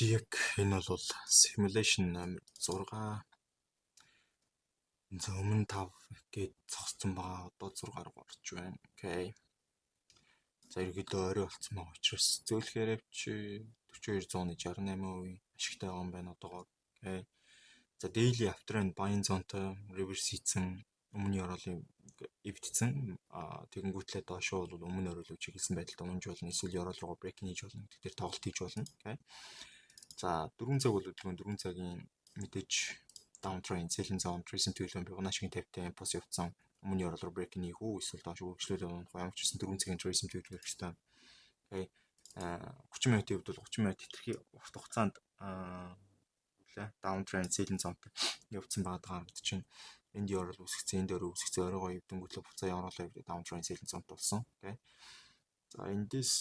Яг энэ бол simulation номер 6. Өмнө 5 гээд зогссон байгаа. Одоо 6 руу орж байна. Окей. За ерөөдөө орой болсон байгаа учраас зөөлөхээр авчи 4268% ашигтай байгаа юм байна одоогоор. Окей. За daily after and buying zone-той reverse хийсэн өмнө ёроолын эвдсэн тэгэнгүүтлээ доошоо бол өмнө орой чиглэсэн байдалд унж болно. Эсвэл ёроол руу break хийж болно. Тэгэхээр тоглолт хийж болно. Окей. За 4 цаг бол өглөө 4 цагийн мэдээж downtrend selling zone recent төлөв Fibonacci-гийн 50-тай импульс явуулсан өмнө ёроол руу break нэх үү эсвэл доош хөгжлөөл явах ямар ч гэсэн 4 цагийн recent төлөв хэрэгтэй. Окей. 30 минутын хувьд бол 30 минут хэтэрхий урт хугацаанд downtrend selling zone явуулсан байгаа гэдэг чинь энд ёроол үсгцэн энд орой үсгцэн оройгоо эвдэнгүүтлээ буцаа ёроолоо downtrend selling zone болсон. Окей. За эндээс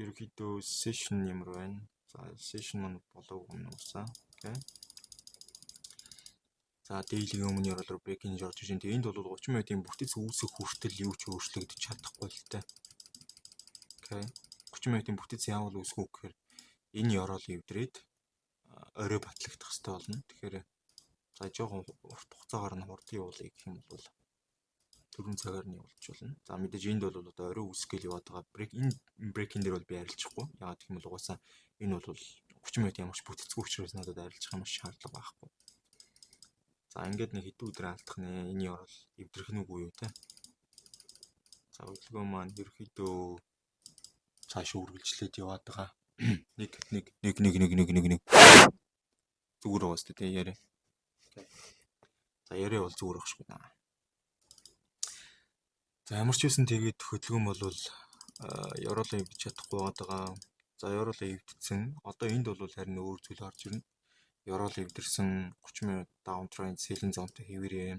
ерөөхдөө session ямар байна? За session маань болов уу нуусаа. Окей. За daily-ийн өмнө ёроол руу break хийж орж ижин. Энд бол 30 минутын бүтэц үүсэх хүртэл юу ч өөрчлөгдөж чадахгүй л таа. Окей. 30 минутын бүтэц яавал үүсэх үү гэхээр энэ ёроол эвдрээд орой батлагдах хэрэгтэй болно. Тэгэхээр за жоохон урт хугацаагаар нь хурд явуулъя гэх юм бол 4 цагаар нь явуулж болно. За мэдээж энд бол одоо орой үүсгээл яваад байгаа. Энэ break-ин дээр бол би арилжахгүй. Яагаад гэх юм бол угаасаа энэ бол 30 минут ямарч бүтэцгүй учраас надад арилжах юм шаардлага байхгүй. За ингээд нэг хэдэн өдөр алдах нэ энэ ёроол эвдрэх нь үгүй юу те. За хөдөлгөөн маань ерөөхдөө цааш үргэлжлээд яваад байгаа. Нэг зүгээр байгаа шүү дээ яриа. За яриа бол зүгээр багшгүй наа. За ямар ч байсан тэгээд хөдөлгөөн бол ёроолоо эвдэж чадахгүй байгаа. За ёроолоо эвдсэн. Одоо энд бол харин өөр зүйл орж ирнэ. Ёроол эвдэрсэн 30 минут downtrend selling zone-тэй хэвээрээ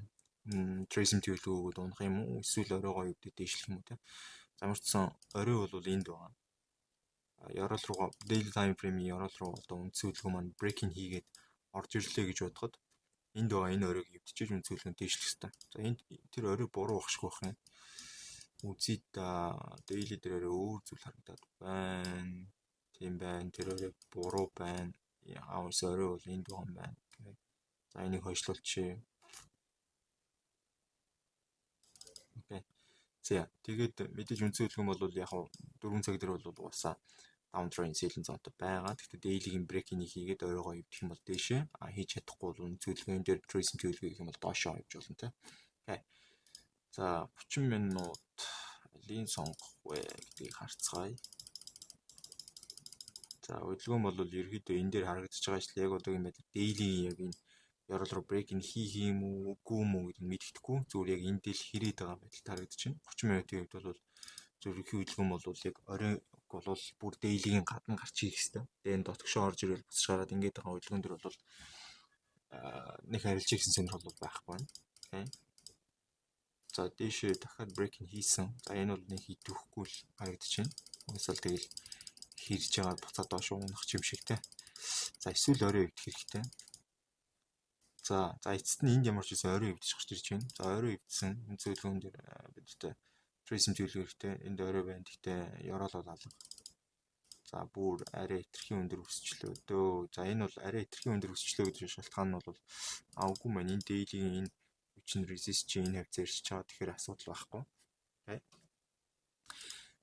tracing төлөвлөгөөд унах юм уу? Эсвэл оройгоо эвдээд дэвшлэх юм уу те. За ямар ч гэсэн орой бол энд байгаа. Ёроол руу daily time frame-ийн ёроол руу одоо үнцүүлгөө маань break-ин хийгээд орж ирлээ гэж бодоход энд байгаа энэ оройг эвдчихэж үнцүүлгэн дэвшлэх хэрэгтэй. За энд тэр орой буруу багшгүй байх юм. Үзээд daily дээр өөр зүйл харагдаад байна. Тийм байна. Тэр орой буруу байна. Яавс орой бол энд байгаа юм байна. За энийг хойшлуулчих. Окей. За тэгээд мэдээж үнцүүлгэн бол яг 4 цаг дээр бол угаасаа downtrend selling zone-той байгаа. Гэхдээ daily-ийн break-ийг хийгээд оройгоо эвдэх юм бол дээшээ хийж чадахгүй бол үнцүүлгэн дээр tracing төлөвлөгөө гэх юм бол доошоо явж болно те. Окей. За 30 минут лин сонгох вэ гэдгийг харцгаая. За хөдөлгөөн бол ерөөдөө энэ дээр харагдаж байгаа шүү. Яг одоогийн байдлаар daily яг энэ ёроол руу break ин хийх юм уу үгүй юм уу гэдгийг мэддэхгүй. Зүгээр яг энэ дээл хэрэг байгаа байдалд харагдаж байна. 30 минутын хувьд бол зөвхөн хөдөлгөөн бол яг орой бол бүр daily-ийн гадна гарч ирэх хэрэгтэй. Тэгээ энэ дотгошоо орж ирэл буцаж гараад ингээд байгаа хөдөлгөөн дэр бол нэг арилж ирсэн сонирхол бол байхгүй байна. Окей. За дээшээ дахиад break ин хийсэн. За энэ бол нэг хийдвэхгүй л харагдаж байна. Уусаал тэгэл хийж байгаа буцаад доош унах юм шиг те. За эсвэл орой эвдэх хэрэгтэй. За эцэст нь энд ямар ч байсан орой эвдэж гарч ирж байна. За орой эвдсэн үнцүүлгэн дээр бидтэй tracing төлөв хэрэгтэй. Энд орой байна. Гэхдээ ёроол бол алга. За бүр арай хэтэрхий өндөр өсчлөө дөө. За энэ бол арай хэтэрхий өндөр өсчлөө гэж шалтгаан нь бол үгүй маань энэ daily-ийн энэ хүчин resist чинь энэ хавцаар ирж байгаа. Тэгэхээр асуудал байхгүй. Окей.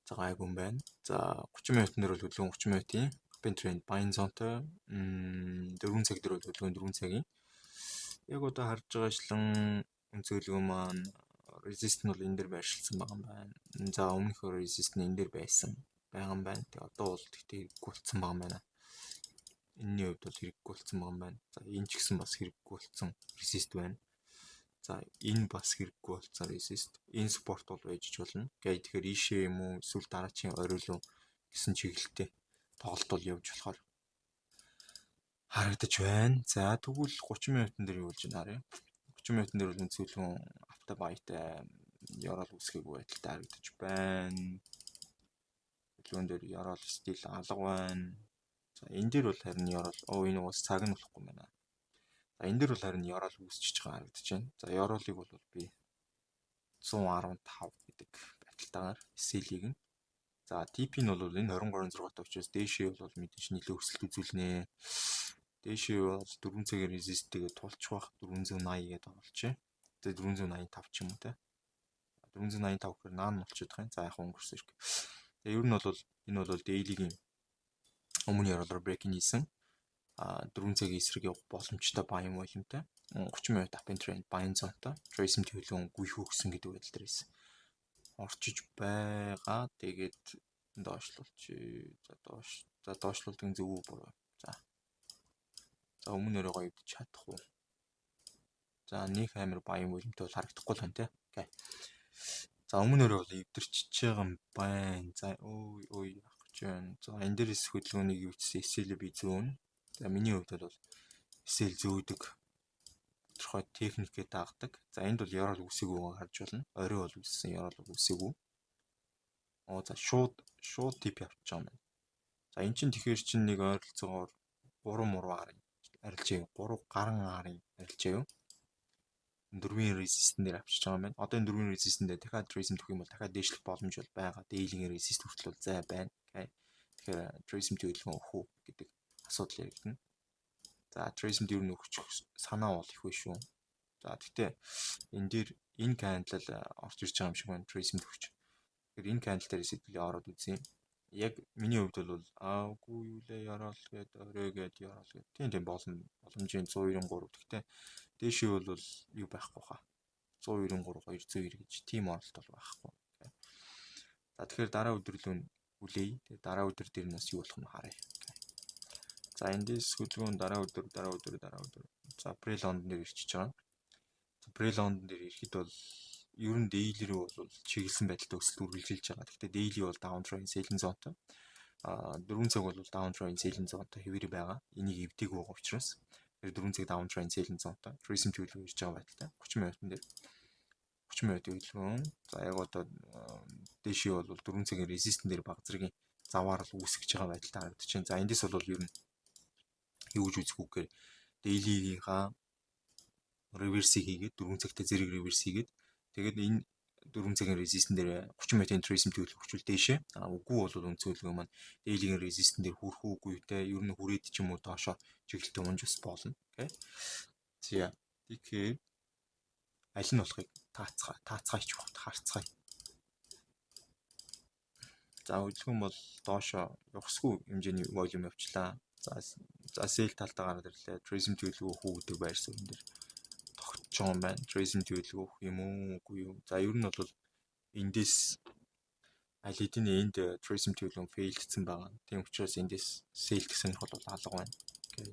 За гайгүй юм байна. За 30 минутын дээр бол хөдөлгөөн 30 минутын open trend buying zone-той 4 цаг дээр бол хөдөлгөөн 4 цагийн яг одоо харж байгаачлан үнцүүлгөө маань resist нь бол энэ дээр байршилсан байгаа юм байна. За өмнөхөр resist нь энэ дээр байсан байгаа юм байна. Тэгээ одоо бол тэгтээ хэрэггүй болсон байгаа юм байна. Энэний хувьд бол хэрэггүй болсон байгаа юм байна. За энэ ч гэсэн бас хэрэггүй болсон resist байна. За энэ бас хэрэггүй болсон resist. Энэ support бол байж болно. Тэгэхээр ийшээ юм уу эсвэл дараачийн орой руу гэсэн чиглэлтэй тоглолт бол явж болохоор харагдаж байна. За тэгвэл 30 минутын дээр юу болж байна харъя. 30 минутын дээр бол үнцүүлгэн авто байтай ёроол үсгээгүй байдалтай харагдаж байна. Хөдөлгөөн дээр ёроол стил алга байна. За энэ дээр бол харин ёроол энэ уус цаг нь болохгүй байна. За энэ дээр бол харин ёроол үүсчихэж байгаа харагдаж байна. За ёроолыг бол би 115 гэдэг байдалтайгаар SL-ийг нь За TP нь бол энэ 23.6 учраас дээшээ бол мэдээж нэлээд өсөлт үзүүлнэ. Дээшээ бол 4 цагийн резисттэйгээ тулчих бах 480 гэдэг болчихё. Тэгээ 485 ч юм уу те. 485 гэхээр наан болчиход байгаа юм. За яг өнгөрсөн хэрэг. Тэгээ ер нь бол энэ бол daily-гийн өмнө яралаар break-ин хийсэн. 4 цагийн эсрэг явах боломжтой баян волюмтай. 30 минут uptrend trend баян зонтой. Trace төлөвлөгөө гүйх өгсөн гэдэг байдал дээр байсан. Орчиж байгаа. Тэгээд доошлуулчих. За доошлуулдаг зөв үү буруу. За өмнөөрөө гоё идэж чадах уу? За нэг амир баян волюмтай бол харагдахгүй л байна те. Окей. За өмнөөрөө бол эвдэрчиж байгаа юм байна. За ой яах гэж байна. За энэ дээрээс хөдөлгөөнийг юу гэсэн SL би зөөн. За миний хувьд бол SL зөөдөг. Тодорхой техникээ дагдаг. За энд бол ярал үсээгүйг харж байна. Орой бол үссэн, ярал бол үсээгүү. За шууд тип явчих юм байна. За эн чинь тэгэхээр чинь нэг ойролцоогоор 3 муруу арын арилжээ. 3 гарan арын арилжээ юу? 4-ийн resistance дээр авчиж байгаа юм байна. Одоо энэ 4-ийн resistance дээр дахиад trace төгөх юм бол дахиад дээшлэх боломж бол байгаа. Daily-ийн resistance хүртэл бол зай байна. Тэгэхээр trace төлөвлөгөө өгөх үү гэдэг асуудал яригдана. За trace дээр нь өгчих санаа бол их биш шүү. За гэхдээ энэ дээр энэ candle орж ирж байгаа юм шиг байна. Trace төгч. Тэгэхээр энэ candle дээрээс хэдүүлээ ороод үзье. Яг миний хувьд бол аагүй юу лээ яраал гээд орой гээд яраал гээд тийм боломжийн 193. Гэхдээ дээшээ бол юу байхгүй хаа. 193 290 гэж тийм оролт бол байхгүй. За тэгэхээр дараа өдрөлөө үлээе. Тэгээ дараа өдөр дээр нас юу болох нь харъя. За эндээс хөдөлгөөн дараа өдөр. За pre-London дээр ирчихэж байгаа. Pre-London дээр ирэхэд бол ер нь daily рүү бол чиглэсэн байдалтай өсөлт үргэлжилж байгаа. Гэхдээ daily бол downtrend selling zone-той. 4 цаг бол downtrend selling zone-той хэвээр байгаа. Энийг эвдэг байгаа учраас 4 цаг downtrend selling zone-той Prism төлөв ирж байгаа байдалтай. 30 минутын дээр 30 минутын хөдөлгөөн. За яг одоо дээшээ бол 4 цагийн resistance дээр баг зэргийн заваар л үүсгэж байгаа байдалтай харагдчихээн. За эндээс бол ер нь юу гэж үзэх үг гэхээр daily-ийнхаа reverse хийгээд 4 цагтай зэрэг reverse хийгээд тэгээд энэ 4 цагийн resistance дээр 30 минутын trace төлөв хүчүүл дээшээ. Үгүй бол өнцөөлгөө маань daily-ийн resistance дээр хүрэх үгүй те ер нь хүрээд ч юм уу доошоо чиглэлтэй унж ус болно. Окей. За тэгэхээр аль нь болохыг таацгаач бахт харцгаая. За хөдөлгөөн бол доошоо явахсгүй хэмжээний volume явчлаа. За sell талтаа гараад ирлээ. Trace төлөвлөгөө хүү гэдэг байр суурин дээр тогтж байгаа юм байна. Trace төлөвлөгөө өгөх юм уу үгүй юу? За ер нь бол эндээс аль хэдийн энд trace төлөвлөгөө failдсэн байгаа. Тийм учраас эндээс sell гэсэн бол алга байна. Окей.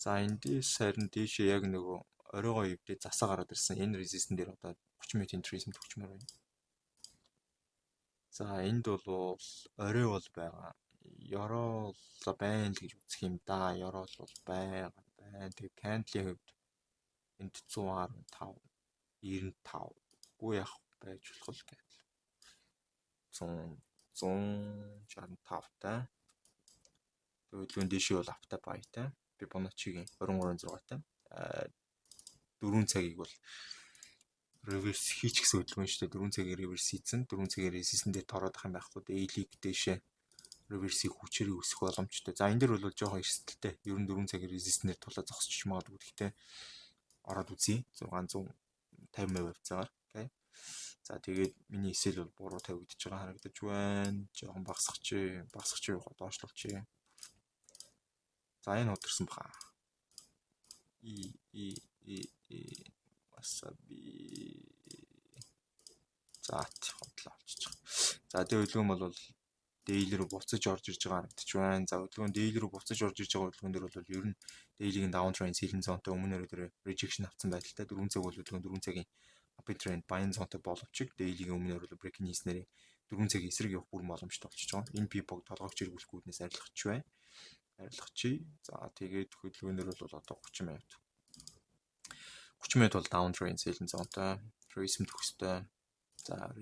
За эндээс харин дээшээ яг нөгөө оройгоо ивдээ засаа гараад ирсэн. Энэ resistance дээр одоо 30 минутын trace төгчмөр байна. За энд бол орой бол байгаа. Ёроо байна л гэж үзэх юм да. Ёроо бол байгаа. Тэгээ candle-ийн хувьд энд 115 95 гоо явах байж болох л candle 165 та. Төлөвлөгөөнд дэшээ бол автаа баятай. Fibonacci-гийн 23.6 та. 4 цагийг бол reverse хийчих гэсэн хөдөлгөөн шүү дээ. 4 цагийн reverse хийсэн. 4 цагийн resistance дээр тороод ах юм байхгүй. Daily дэшээ reverse-ийг хүчээр өсөх боломжтой. За энэ дэр бол жоохон эрсдэлтэй. Ер нь 4 цагийн resistance дээр тулаа зогсчих магадгүй. Гэхдээ ороод үзье. 650% хавцаагаар. Окей. За тэгээд миний эсэл бол буруу тавигдчихж байгаа харагдаж байна. Жоохон багсгах чи доошлуулчих. За энэ удирсан баха. Wasabi. За хотлоо авчиж байгаа. За тэгээд хөдөлгөөн бол daily руу буцаж орж ирж байгаа харагдаж байна. За хөдөлгөөн daily руу буцаж орж ирж байгаа хөдөлгөөн дээр бол ер нь daily-ийн downtrend selling zone-той өмнө өрөө rejection авсан байдалтай 4 цаг бол хөдөлгөөн 4 цагийн uptrend buying zone-той боловч daily-ийн өмнө өрөө break хийснээр 4 цагийн эсрэг явах бүр боломжтой болчихж байгаа. Энэ пипог толгойч хэрэглэхгүйднээс арилгахч бай. Арилгахчий. За тэгээд хөдөлгөөнөр бол одоо 30 минут. 30 минут бол downtrend selling zone-той, trace төгстэй. За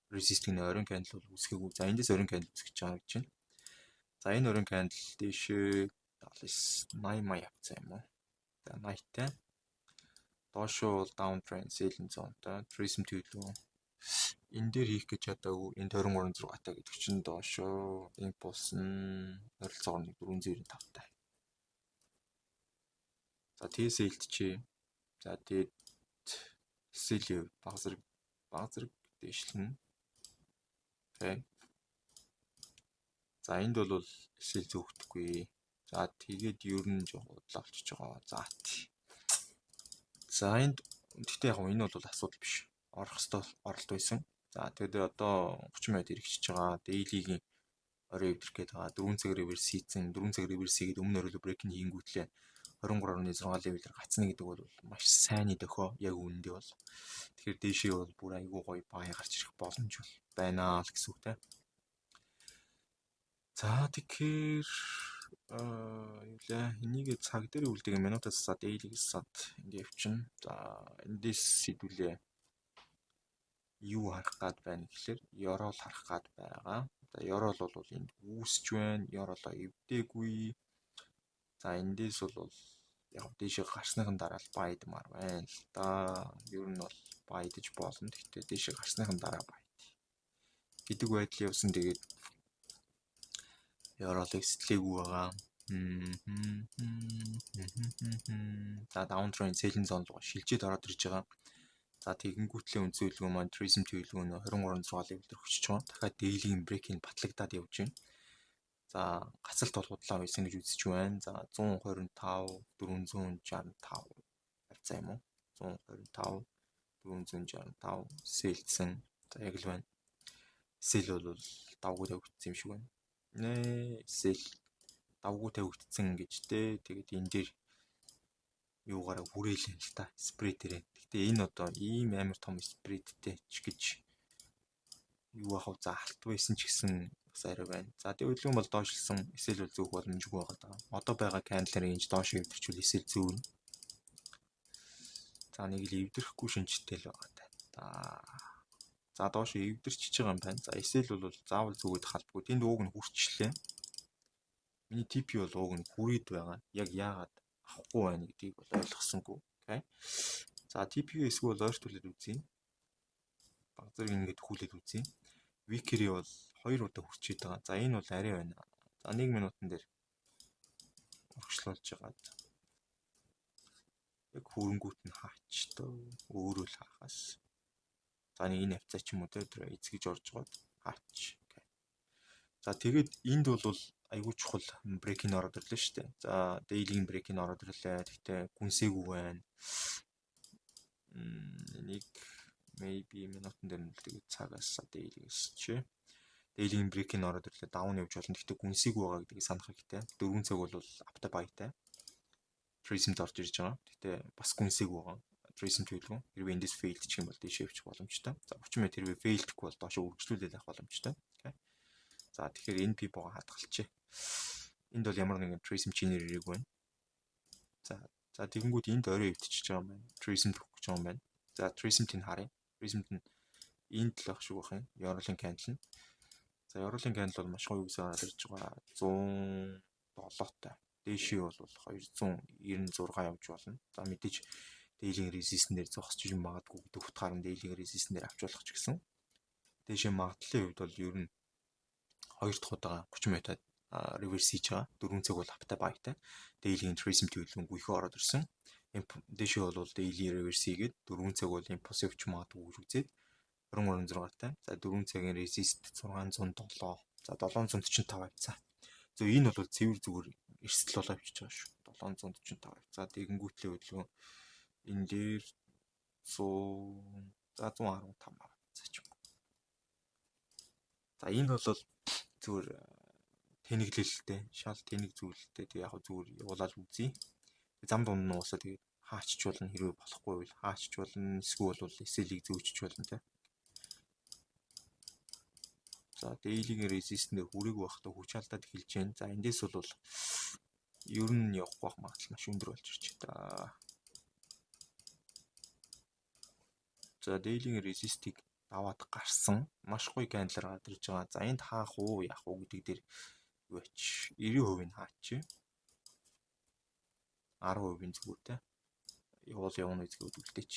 resist-ийн оройн candle бол үсгээгүй. За эндээс оройн candle үсгэж байгаа гэж байна. За энэ оройн candle дэшээ 80 явцсан юм уу? За 80-тай. Доошоо бол downtrend selling zone-той, trace төлөвлөгөө энэ дээр хийх гэж чадаагүй энэ 23 таа гэдэг чинь доошоо импульс нь ойролцоогоор 495 таа. За TS илтчээ. За тэгээд SL баг зэрэг дэвшлэн. Окей. За энд бол SL зөөгдөхгүй. За тэгээд ер нь жоо бодлоо авчиж байгаа. За энд гэхдээ яг энэ бол асуудал биш. Орох ёстой оролт байсан. За тэгээд одоо 30 минут ирчихэж байгаа. Daily-гийн орой өвдөх гээд байгаа. 4 цаг реверс хийцэн 4 цаг реверс хийгээд өмнө өрөөлө брейкинг хийнгүүтлээ 23.6 левелээр гацна гэдэг бол маш сайн дөхөө яг үүндээ бол. Тэгэхээр дээшээ бол бүр айгүй гоё бай гарч ирэх боломж бол байна л гэсэн үг те. За тэгэхээр энийг цаг дээр үлдээгээ минутаас сад daily-гээс сад ингэ явчихна. За эндээс сэдвүүлээ юу харах гад байна гэхэлэр Yorol харах гад байгаа. За Yorol бол энд үүсч байна. Yorol эвдээгүй. За эндээс бол яг дээшээ гарсныхан дараа л байдмаар байна л да. Ер нь бол байдаж болно. Гэхдээ дээшээ гарсныхан дараа байд гэдэг байдал явсан. Тэгээд Yorol-ыг сэтгэлээгүй байгаа. За даунтрын сэлэн зон руу шилжээд ороод ирж байгаа. За тэгэнгүүтлээ үнцүүлгөө маань Tourism төлөвлөгөө нь 23.6 левел дээр өчөж байгаа. Дахиад daily break-ийг батлагдаад явж байна. За гацалт бол худлаа байсан гэж үзэж байна. За 125 465 хавцаа юм уу? 125 465 сэлсэн. За яг л байна. Сэл бол давгүй тавигдсан юм шиг байна. Сэл давгүй тавигдсан гэж дээ. Тэгээд энэ дээр юугаараа хүрээлэн л та спрей дээр. Гэтэ энэ одоо ийм амар том спрейдтэй ч гэж юу ахав заалт байсан ч гэсэн бас арай байна. За тэгвэл бол доошлсон эсэл бол зөөх боломжгүй байгаа даа. Одоо байгаа кандалын range доош эвдэрчүүл эсэл зөөнө. За нэг л эвдэрэхгүй шинжтэй л байгаа даа. За доош эвдэрчиж байгаа юм байна. За эсэл бол заавал зүгээд халбгүй. Тэнд ууг нь хүрчлээ. Миний TP бол ууг нь хүрээд байгаа. Яг яагаад авахгүй байна гэдгийг бол ойлгосонгүй. Окей. За TP-г эсвэл ойртуулад үзье. Баг зэрэг ингэж хүүлээд үзье. Weekly бол 2 удаа хүрчээд байгаа. За энэ бол арай байна. За 1 минутан дээр урагшлуулж байгаа. Яг хөрөнгүүт нь хаач тоо өөрөө л хаахаас. За нэг энэ хавцаа ч юм уу тэр эцгэж орж байгаа хаач. За тэгээд энд бол айгүй чухал брейкинг ороод ирлээ шүү дээ. За daily брейкинг ороод ирлээ. Гэхдээ гүнсээгүй байна. Нэг maybe минутан дээр нь тэгээд цагаас daily-гээс чи daily брейкинг ороод ирлээ. Даун явж болно. Гэхдээ гүнсээгүй байгаа гэдгийг санах хэрэгтэй. 4 цаг бол автаа баятай. Tourism-д орж ирж байгаа. Гэхдээ бас гүнсээгүй байгаа. Tourism төлөвлөгөө хэрвээ эндээс failed гэх юм бол дэше явчих боломжтой. За 30 минут хэрвээ failed-гүй бол доошо үргэлжлүүлээд авах боломжтой. За тэгэхээр энэ пипого хадгалчээ. Энд бол ямар нэгэн Tourism чинээр ирээгүй байна. За тэгэнгүүт энд орой өвтчихөж байгаа юм байна. Tourism төгөх гэж байгаа юм байна. За Tourism-ийг харъя. Tourism-д энд л ах шиг байх юм. Yorol-ын candle нь. За Yorol-ын candle бол маш гоё үгсээр гарч ирж байгаа. 107 таа. Дээшээ бол 296 явж болно. За мэдээж daily resistance дээр зогсож юм магадгүй гэдэг утгаар нь daily resistance дээр авч болох ч гэсэн. Дээшээ магадлалын хувьд бол ер нь 2 дахь удаа 30 минутад реверс хийж байгаа. 4 цаг бол автаа баятай. Daily Tourism төлөвлөгөө ихе ороод ирсэн. Дээшээ бол daily reverse хийгээд 4 цаг бол impulsive ч магадгүй гэж үзээд 23.6-тай. За 4 цагийн resist 607. За 745 хавцаа. За энэ бол цэвэр зүгээр эрсдэл болоо авчиж байгаа шүү. 745 хавцаа. Тэгэнгүүтлээ хөдөлгөөн энэ дээр 115 хавцаа ч юм. За энэ бол зүгээр тэнэглэлтэй, шал тэнэг зүйлтэй. Тэг яг зүгээр явуулаад үзье. Зам дунд нь уусаа тэгээд хаачч болно хэрвээ болохгүй бол хаачч болно, эсвэл бол SL-ийг зөөчч болно те. За daily-гийн resistance дээр хүрээгүй байхдаа хүч алдаад эхэлж байна. За эндээс бол ер нь явах байх магадлал маш өндөр болж ирж байна. За daily-гийн resist-ийг даваад гарсан маш гоё candle гараад ирж байгаа. За энд хаах уу, яах уу гэдэг дээр юу ач 90% нь хаач. 10% зүгээр те. Явна үзгээ үлдээч.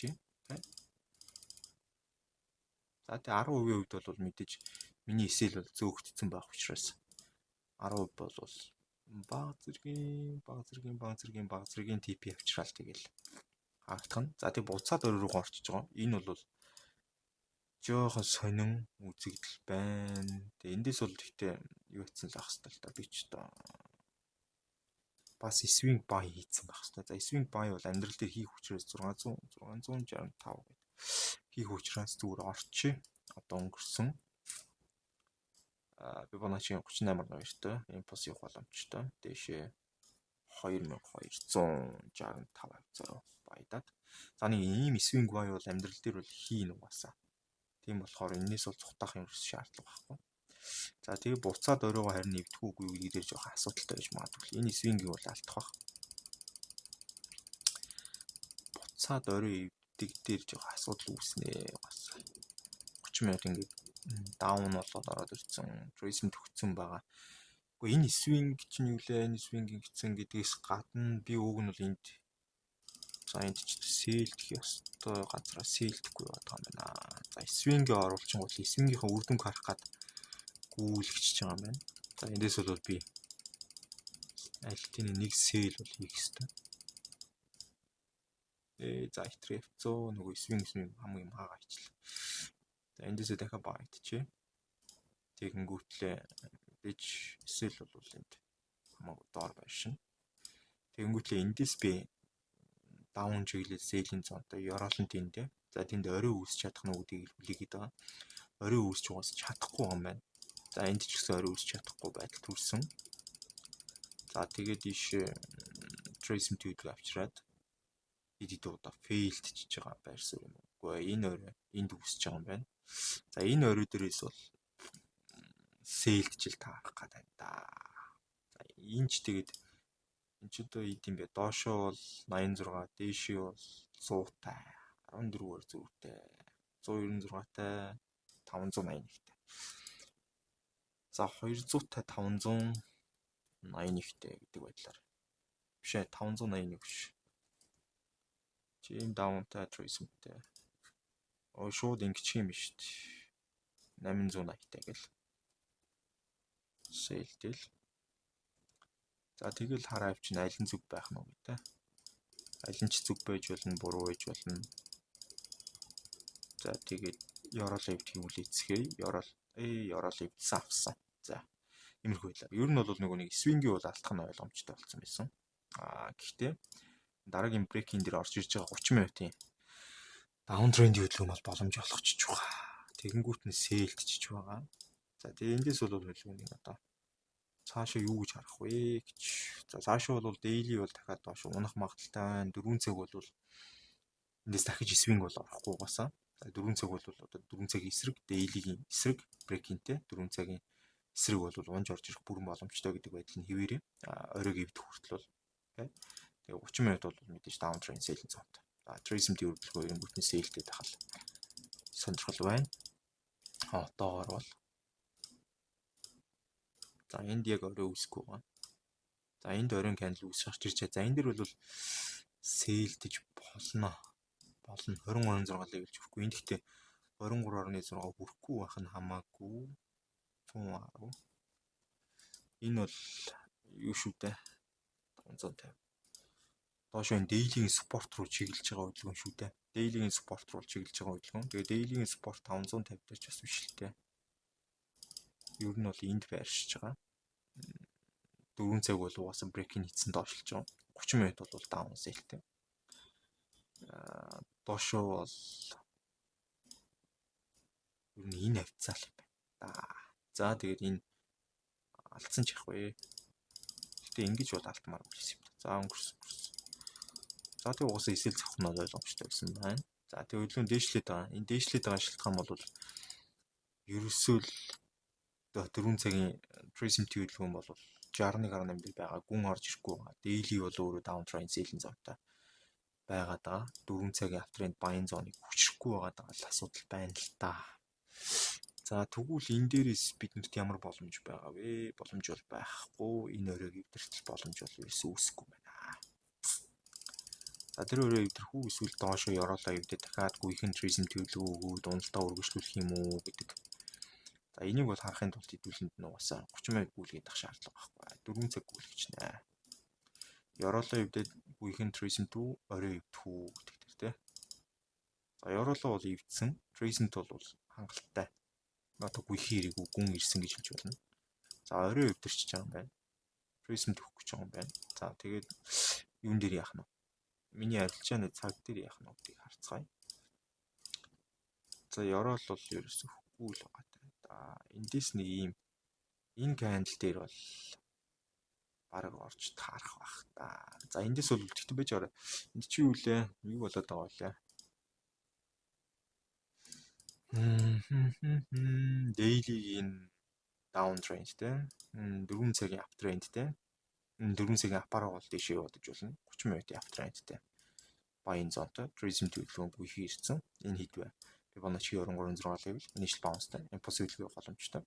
За тэгээ 10% хувьд бол мэдээж миний эсэл бол зөөгдсөн байх учраас 10% бол баг зэргийн TP авчраал тэгэл харагдах нь. За тэгээ буцаад өөр рүү орчиж байгаа. Энэ бол жоохон сонин үзэгдэл байна. Тэгээ эндээс бол ихтэй юу хийсэн л ах хэвээр л та би ч одоо бас swing buy хийсэн байх хэвээр. За swing buy бол амьдрал дээр хийх учраас 665 гэдэг. Хийх учраас зүгээр орчих. Одоо өнгөрсөн. Fibonacci 38.2-той импульс явах боломжтой. Дээшээ 2265 баядаад. За нэг ийм swing buy бол амьдрал дээр бол хийн угаасаа. Тийм болохоор энэс бол цухтах юм шаардлага байхгүй. За тэгээ буцаад өрөөгөө харин нэвдэх үгүй юу гэдэг жоохон асуудалтай байж магадгүй. Энэ swing-ийг бол алдах бах. Буцаад өрөө эвдэг дээр жоохон асуудал үүснэ бас. 30 минут ингээд даун болоод ороод ирсэн. Trace төгссөн байгаа. Гэхдээ энэ swing чинь юу лээ? Энэ swing гэсэн гэдгээс гадна би уг нь бол энд за энд ч сэлдэх ёстой газараа сэлдэхгүй байгаа юм байна. За swing-ийг оруулчихсан гол swing-ийнхаа үр дүнг харах гад гүйлгэж байгаа юм байна. За эндээс бол би аль тийм нэг сэл бол хийх ёстой. За F100 нөгөө swing хамгийн хаагаа ичлээ. За эндээсээ дахиад багтчихъя. Тэгэнгүүтлээ бич сэл бол энд хамаагүй доор байшин. Тэгэнгүүтлээ эндээс би даун чиглэл сэлийн зонтой ёроолон тэндээ. За тэнд орой үүсч чадах нь үгдийг хүлээгээд байгаа. Орой үүсч угаас чадахгүй юм байна. За энд ч гэсэн орой үүсч чадахгүй байдал төрсөн. За тэгээд иш trace tube авчираад эдит удаа failed чиж байгаа байр суурь юм. Үгүй энэ орой энд үүсч байгаа юм байна. За энэ орой дээрээс бол sale жил таарах гэдэг да. За энэ ч тэгээд энэ ч одоо идэм бэ. Доошоо бол 86, дээшээ бол 100-тай, 14-өр зүгтэй, 196-тай, 581-тэй. За 200-тай 581-тэй гэдэг байдлаар. Биш ээ 581 биш. Jim Down-тай Trace-тэй. Шууд ингэчих юм биш үү? 880-тай гэл. Sale-тэл. За тэгэл хараа авчин аль нь зүг байх нь уу гэдэг. Аль нь ч зүг байж болно, буруу байж болно. За тэгээд ёроол эвдхийг үлээцгээе. Ёроол эвдсэн авсан. За иймэрхүү байлаа. Ер нь бол нөгөө нэг swing-ийг бол алдах нь ойлгомжтой болсон байсан. Гэхдээ дараагийн break-ин дээр орж ирж байгаа 30 минутын down trend-ийн хөдөлгөөн бол боломж олгочих байгаа. Тэгэнгүүт нь sale-тчиж байгаа. За тэгээ эндээс бол хөдөлгөөнийг одоо цаашаа юу гэж харах вэ гэж. За цаашаа бол daily бол дахиад доош унах магадaltaй байна. 4 цаг бол эндээс дахиж swing бол орохгүй угаасаа. За 4 цаг бол одоо 4 цагийн эсрэг daily-гийн эсрэг break-интэй 4 цагийн эсрэг бол унж орж ирэх бүрэн боломжтой гэдэг байдал нь хэвээрээ. Оройг эвдэх хүртэл бол тэгээ 30 минут бол мэдээж down trend sale-ийн цонтой. Trace хөдөлгөөн эренгүүтний sale-тэй тахал сонирхол байна. Одоогоор бол за энд яг орой үүсэхгүй байгаа. За энд оройн candle үүсэж гарч ирж байгаа. За энэ дэр бол sale-дэж болно. 20.6 level хүрэхгүй. Энд гэхдээ 23.6 хүрэхгүй байх нь хамаагүй 110. Энэ бол юу шүү дээ? 550. Доошоо энэ daily-ийн support руу чиглэж байгаа хөдөлгөөн шүү дээ. Daily-ийн support руу чиглэж байгаа хөдөлгөөн. Тэгээ daily-ийн support 550 дээр ч бас биш л дээ. Ер нь бол энд байршиж байгаа. 4 цаг бол угаасаа break-ин хийсэн доошлж байгаа. 30 минут бол down sale-тэй. Доошоо бол ер нь энэ авцаал юм байна. За тэгээд энэ алдсан ч яах вэ? Гэтэ ингэж бол алдмаар байсан юм. За өнгөрсөн. За тэгээд угаасаа эсэл цохноод ойлгомжтой байсан байна. За тэгээд хөдөлгөөн дээшлээд байгаа. Энэ дээшлээд байгаа шалтгаан бол ерөөсөө л 4 цагийн Trace хөдөлгөөн бол 61.8 дээр байгаа. Гүн орж ирэхгүй байгаа. Daily бол өөрөө down trend sale-ийн зонтой байгаад байгаа. 4 цагийн uptrend buying зоныг хүчрэхгүй байгаа асуудал байна л та. За тэгвэл энэ дээрээс биднэрт ямар боломж байгаа вэ? Боломж бол байхгүй. Энэ өрөөг эвдэртэл боломж бол ерөөсөө үүсэхгүй байна. За За тэр өөрөө эвдэрхүү эсвэл доошоо ёроолоо эвдээ дахиад гүйхэн трейсм төвлөгөө өгөөд уналтаа үргэлжлүүлэх юм уу гэдэг. За энийг бол харахын тулд хэдүүлэнд нь угаасаа 30 минут гүйлгээд ах шаардлага байхгүй. 4 цаг гүйлгэжнэ. Ёроолоо эвдээд гүйхэн трейсм төв орой эвдэх үү гэдэг тэр тий. За ёроолоо бол эвдсэн. Трейсмт бол хангалттай. Одоо гүйхэн хэрэг гүн ирсэн гэж хэлж болно. За орой эвдэрч байгаа юм байна. Трейсм төвөх гэж байгаа юм байна. За тэгээд юун дээр яах нь вэ? Миний арилжааны цаг дээр яах нь вэ гэдгийг харцгаая. За ёроол бол ерөөсөө хөхгүй л байгаа. Эндээс нэг ийм энэ кандл дээр бол бараг орж таарах байх та. За эндээс бол тэгтэн байж байгаа. Энд чи юу лээ? Юу болоод байгаа вэ? Daily-ийн downtrend те. 4 цагийн uptrend те. 4 цагийн апараа бол дэшээ явагдаж болно. 30 минутын uptrend те. Buying zone-той tracing төлөвлөгөө бүхий ирсэн. Энэ хэд вэ? Fibonacci 2306 level initial bounce-тай impulse төлөвлөгөө боломжтой.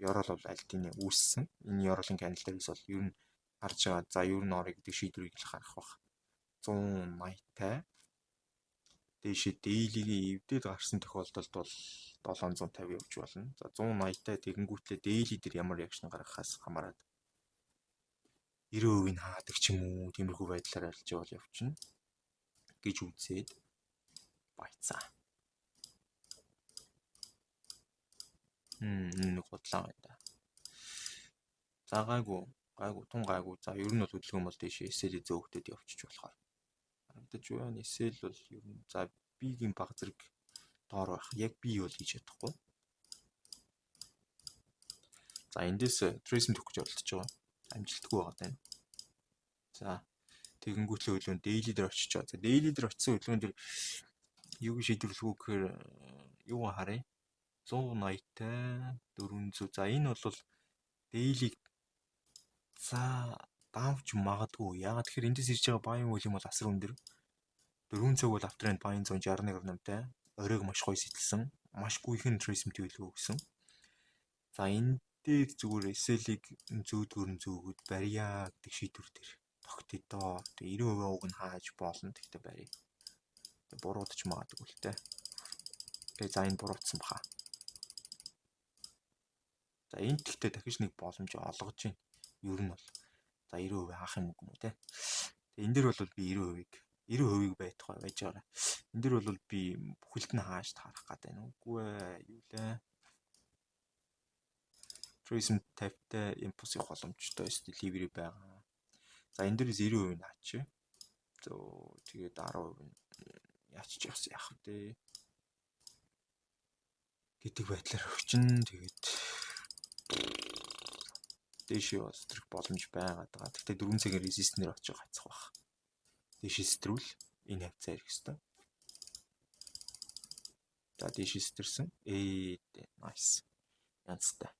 Ёроол бол альтины үүссэн. Энэ ёроолын candle дээрээс бол ер нь харж байгаа. За ер нь орё гэдэг шийдвэрийг л харах бах. 180-тай дэшээ daily-гийн эвдээд гарсан тохиолдолд бол 750 явж болно. За 180-тай тэгэнгүүтлээ daily дээр ямар реакшн гаргахаас хамаарат 90% хаадаг ч юм уу тиймэрхүү байдлаар арилж явал явчихна гэж үзээд байцаа. Нэг бодлоо байна да. За гайгүй тун гайгүй. За ер нь бол хөдөлгөөн бол дэшээ SL зөөгдөд явчих болохоор. Харагдаж байна. SL бол ер нь за B-гийн баг зэрэг доор байх. Яг B бол хийж чадахгүй. За эндээс трейсм төгөх гэж оролдож байгаа. Амжилтгүй байгаа тань. За тэгэнгүүтлээ хөдөлгөөн daily дээр очиж байгаа. За daily дээр очисон хөдөлгөөн дээр юу шийдвэрлэх үү гэхээр юу харъя? 180-тай 400. За энэ бол daily за давч магадгүй. Ягаад тэгэхээр эндээс ирж байгаа buying volume бол асар өндөр. 4 цаг бол uptrend buying zone 61.8-тай. Оройг маш гоё сэтэлсэн. Маш гүйхэн tracing төлөвлөгөө өгсөн. За энэ дээр зүгээр SL-ийг зөөгөөд барья гэдэг шийдвэр дээр тогтдоо. Тэгээ 90% уг нь хааж болно. Тэгтээ барья. Буруудч магадгүй л те. Тэгээ за энэ буруутсан баха. За энэ тэгтээ дахиж нэг боломж олгож байна. Ер нь бол за 90% хаах юм уу те. Тэгээ энэ дээр бол би 90%-ийг байтугай байж байгаа. Энэ дээр бол би бүхэлд нь хааж таарах гэдэг байна. Үгүй ээ юу лээ. Tracing 50-тай impulse боломжтой delivery байгаа. За энэ дээрээс 90% наач. Тэгээд 10% яачих яах вэ? Гэдэг байдлаар өвчин тэгээд дэшээ бас тэрх боломж байгаад байгаа. Гэхдээ 4 цагийн resistance-ээр очиж гацах байх. Дэшээ стрүүл энэ хавцаа ирэх хэвээр. За дэшээ стрсэн. Nice. Янзтай.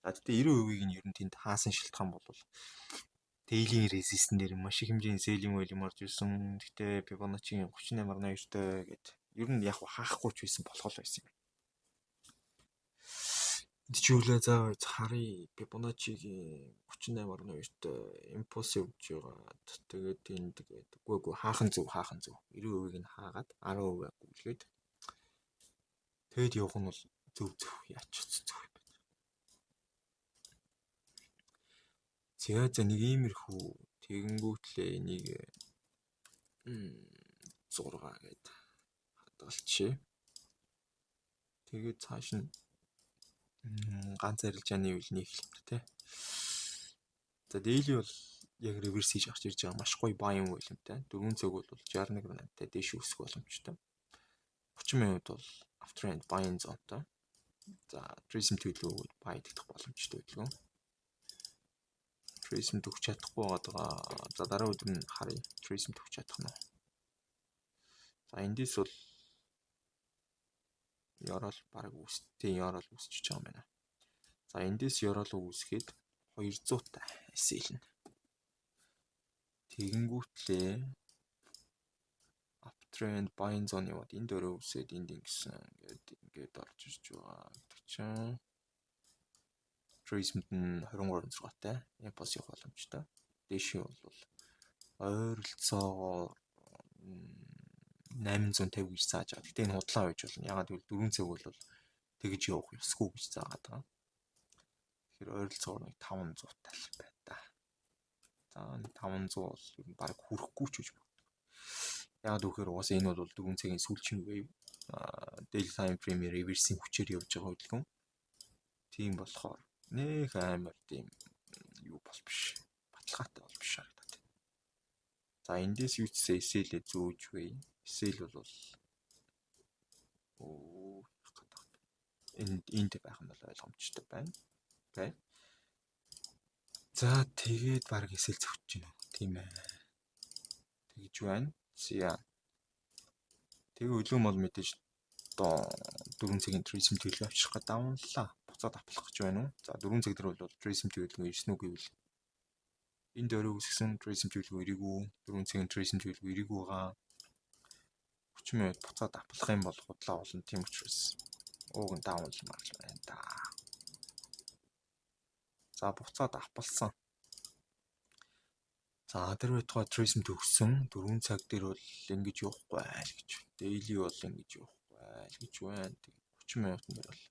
За тэгтээ 90%-ийг нь ер нь тэнд хаасан шилтгаан бол daily resistance дээр маш их хэмжээний selling volume орж ирсэн. Тэгтээ Fibonacci 38.2-тэй гээд ер нь яг хаахгүй ч байсан болох л байсан юм. Энд чи үлээ заа харъя. Fibonacci-гийн 38.2-тэй impulse өгж байгаа. Тэгээд энэ тэгээд үгүй хаахан зөв 90%-ийг нь хаагаад 10% гүйлгээд тэгээд явах нь бол зөв яач зөв юм байна. За нэг иймэрхүү тэгэнгүүтлээ энийг 6 гээд хадгалчихъя. Тэгээд цааш нь ганц арилжааны үйл нэг хэлбэр тий. За daily бол яг реверс хийж гарч ирж байгаа маш гоё buying volumeтай. 4 цаг бол 61.8-тай дээш өсөх боломжтой. 30 минут бол uptrend buying zone-тай. За tracing төлөвлөгөөд buy хийх боломжтой хөдөлгөөн. Tracing төгч чадахгүй байгаа. За дараа өдөр нь харъя. Tracing төгч чадах нь. За эндээс бол ёроол баг ёроол үүсчихэж байгаа юм байна. За эндээс ёроол үүсгээд 200-тай SL-н. Тэгэнгүүтлээ uptrend buying zone яваад энд өрөө үсээд энд ингэсэн ингээд орж ирж байгаа гэдэг чинь tracement нь 23.6-тай impulse явах боломжтой. Дэшээ бол ойролцоогоор 850 гэж зааж байгаа. Гэтэ энэ худлаа байж болно. Ягаад гэвэл 4 цаг бол тэгж явах ёсгүй гэж заагаад байгаа. Тэгэхээр ойролцоогоор нэг 500 тал байна да. За 500 бол ер нь баг хүрэхгүй ч гэж байна. Ягаад гэвэл угаасаа энэ бол 4 цагийн сүүлчийн wave daily time frame reverse-ийн хүчээр явж байгаа хөдөлгөөн. Тийм болохоор нэг амар тийм юу бол биш. Баталгаатай бол биш харагдаад байна. За эндээс юу ч SL-ээ зөөж вэ? SL бол энд байх нь бол ойлгомжтой байна. Окей. За тэгээд баг SL зөгч гинэ. Тийм ээ. Тэгж байна. За тэгээ өглөө мол мэдээж одоо 4 цагийн Trism төлөв авчрах гэдэг давнлаа. Буцаад авах гэж байна уу? За 4 цаг дээр бол Trism төлөв ирсэн үү гэвэл энд өрөө үсгсэн Trism төлөв ирээгүй. 4 цагийн Trism төлөв ирээгүй байгаа. 30 минут буцаад авах юм бол худлаа болно. Тийм учраас ууг нь давнлмаар л байна да. За буцаад авалсан. За тэр байтугай Trism төгссөн 4 цаг дээр бол ингэж явахгүй л гэж. Daily бол ингэж явахгүй л гэж байна. 30 минутын дээр бол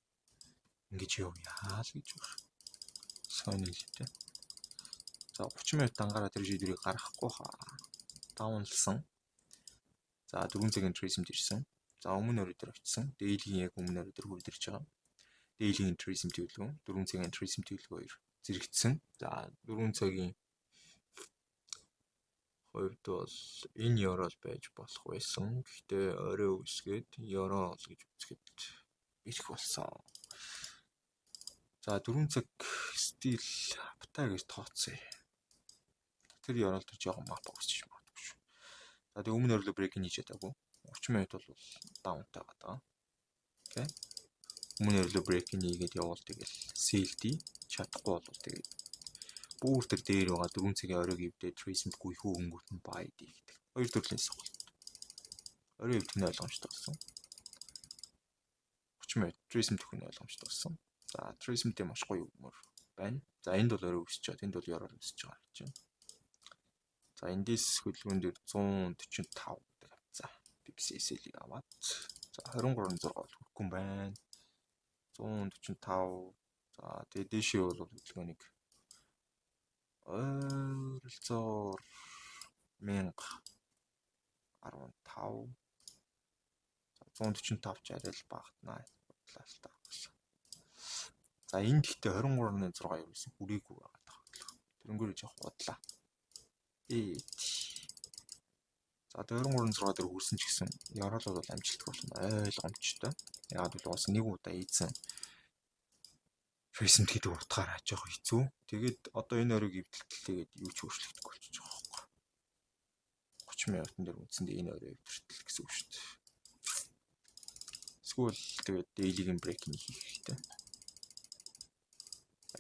ингэж явъя л гэж байна. Сонирхолтой. За 30 минут ангараа тэр шийдвэрийг гаргахгүй хаа. Давнлсан. За 4 цагийн Trism ирсэн. За өмнө өрөө дээр очсон. Daily-ийн яг өмнө өрөө дээр хүрдэрч байгаа. Daily-ийн Trism төлөвлөгөө 4 цагийн Trism төлөвлөгөө зэрэгцсэн. За 4 цагийн хувьд бол энэ Euro-л байж болох байсан. Гэхдээ орой үсгээд Euro гэж үзэхэд ирэх болсон. За 4 цаг стил аптай гэж тооцъё. Тэр Euro дээр жоохон мап өгсөж магадгүй шүү. За тэг өмнө өрлөө брейк хийж чадаагүй. 30 минут бол даунтай байгаа. Окей. Өмнө өрлөө брейк хийгээд явуул тэгэл CLD чадахгүй бол тэгээд бүр тэр дээр байгаа 4 цагийн оройг ивдээ Trism-гүй хүү өнгөт нь buy гэдэг. Хоёр төрлийн сонголт. Орой ивдэх нь ойлгомжтой болсон. 30 минут Trism төхөн ойлгомжтой болсон. За Trism-тэй маш гоё юмөр байна. За энд бол орой өсөж байгаа. Энд бол Euro өсөж байгаа гэж байна. За эндээс хөдөлгөөн дээр 145 гэдэг авцаа. PXSL-ийг аваад. За 23.6 бол хүрхгүй юм байна. 145. За тэгээд дэшээ бол хөдөлгөөнийг ойролцоогоор 1015 145 ч арай л багтнаа бодлоо л та. За энэ гэхдээ 23.6 ерөөсөн хүрээгүй байгаа таа. Тэрнгээр жоох бодлаа. За 23.6 дээр хүрсэн ч гэсэн Euro бол амжилттай болсон ойлгомжтой. Ягаад гэвэл уус нэг удаа ийдсэн Trism гэдэг утгаараа жоох хэцүү. Тэгээд одоо энэ оройг эвдэлтэлгээд юу ч өөрчлөгдөхгүй болчих жоох байхгүй. 30 минутын дээр үндсэндээ энэ орой эвдэртэл гэсэн үг шүү дээ. Эсвэл тэгээд daily-ийн break-ийг хийх хэрэгтэй.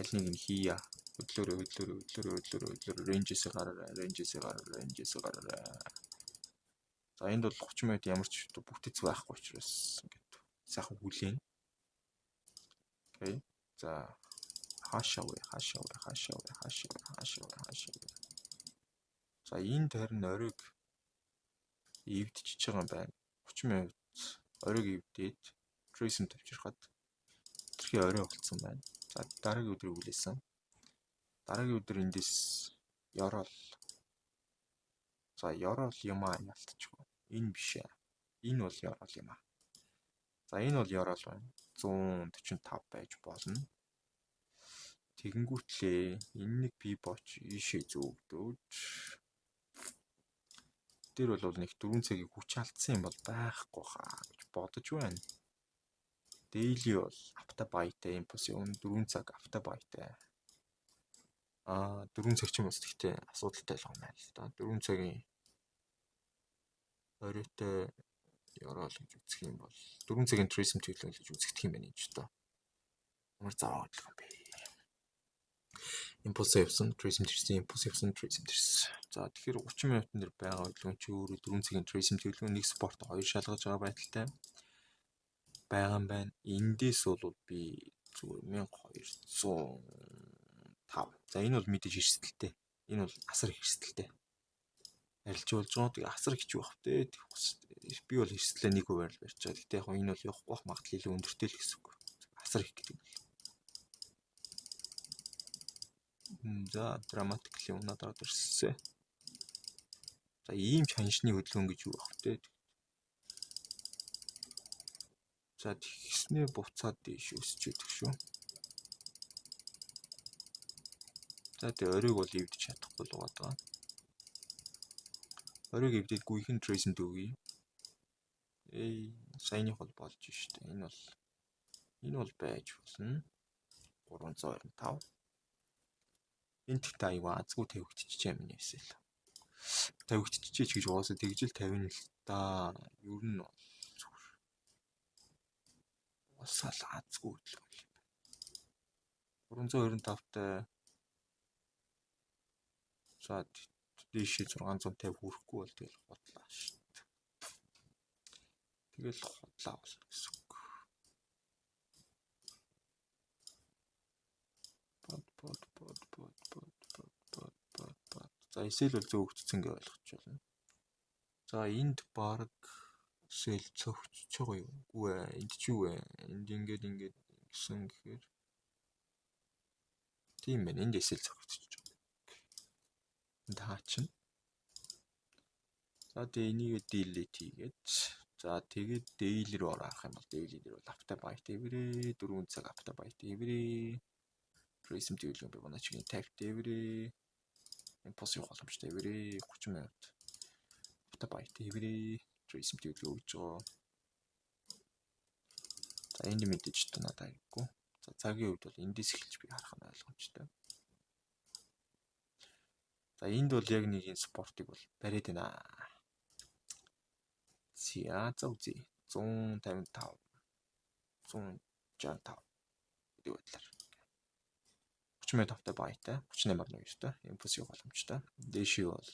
Аль нэг нь хийя. Өдлөөрөө range-с гараарай. За энд бол 30 минут ямар ч бүтэц байхгүй учраас ингээд сайхан хүлээн. Окей. За хаашаа. За энэ тарин оройг эвдчихэж байгаа юм байна. 30 минут оройг эвдээд Trism тавьчихад тэрхий орой болцсон байна. За дараагийн өдрийг хүлээсэн. Дараагийн өдөр эндээс Euro. За Euro юм аа ялтчихгүй. Энэ биш ээ. Энэ бол Euro юм аа. За энэ бол Euro байна. 145 байж болно. Тэгэнгүүтлээ энэ нэг би боч ийшээ зөөгдөөд тэр бол нэг 4 цагийг хүч алдсан юм бол байхгүй хаа гэж бодож байна. Daily бол автаа байтай импульс 4 цаг автаа байтай. 4 цаг ч юм уу гэхдээ асуудалтай л юм байна л да. 4 цагийн оройтой Euro гэж үзэх юм бол 4 цагийн Trism төлөв гэж үзэгдэх юм байна ч та. Ямар заавал юм бэ? Impulse явсан, Trism төрсэн. За тэгэхээр 30 минутын дээр байгаа хөдөлгөөн чи өөрөө 4 цагийн Trism төлөв нэг спорт хоёр шалгаж байгаа байдалтай байгаа юм байна. Эндээс бол би зүгээр 1205. За энэ бол мэдээж эрсдэлтэй. Энэ бол асар эрсдэлтэй. арилжуулж байгаа. Тэгээ асар хичүү бах те. Би бол эрсдлээ 1% л барьж байгаа. Гэтэ яг энэ бол явахгүй бах магадлал илүү өндөртэй л гэсэн үг. Асар их гэдэг. За драматикли надад ирсэн. За ийм чаншны хөдөлгөөн гэж юу бах те. За тэгснээ буцаад дээш өсч идэх шүү. За тэгээ оройг бол эвдэж чадахгүй л байгаа. Оройг эвдээд гүйхэн трейсэнд өгье. Саяных бол болж штэ. Энэ бол байж болно. 325. Энд та аюу азгүй тавигдчихжээ миний эсэл. Тавигдчихжээ ч гэж угаасаа тэгжил 50 л да. Ер нь бол зүгээр. Усаал азгүй хөдөлгөөн юм байна. 325-тай за дээшээ 650 хүрэхгүй бол тэгэл хотлаа шүү дээ. Тэгэл хотлаа болно гэсэн үг. За эсэл бол зөөгдсөн гэж ойлгож байна. За энд баг эсэл цогцож байгаа юу? Үгүй ээ, энд ч юу вэ? Энд ингээд гисэн гэхээр тийм байна. Энд эсэл цогцож байгаа. Энд хаачин. За тэгээ энийг delete хийгээд за тэгээд daily руу орох юм бол daily дээр бол автаа байт эврээ 4 цаг автаа байт эврээ Prism төлөв би манай чигийн tag эврээ impossible боломжтой эврээ 30 минут автаа байт эврээ Prism төлөв гэж байгаа. За энд мэдээж та надад хэрэггүй. За цагийн үед бол эндээс эхэлж би харах нь ойлгомжтой. За энд бол яг нэг энэ спортыг бол бариад байна. За үзье. 155 165 гэдэг байдлаар 30 байтай 38.9-тай импульсив боломжтой. Дэши бол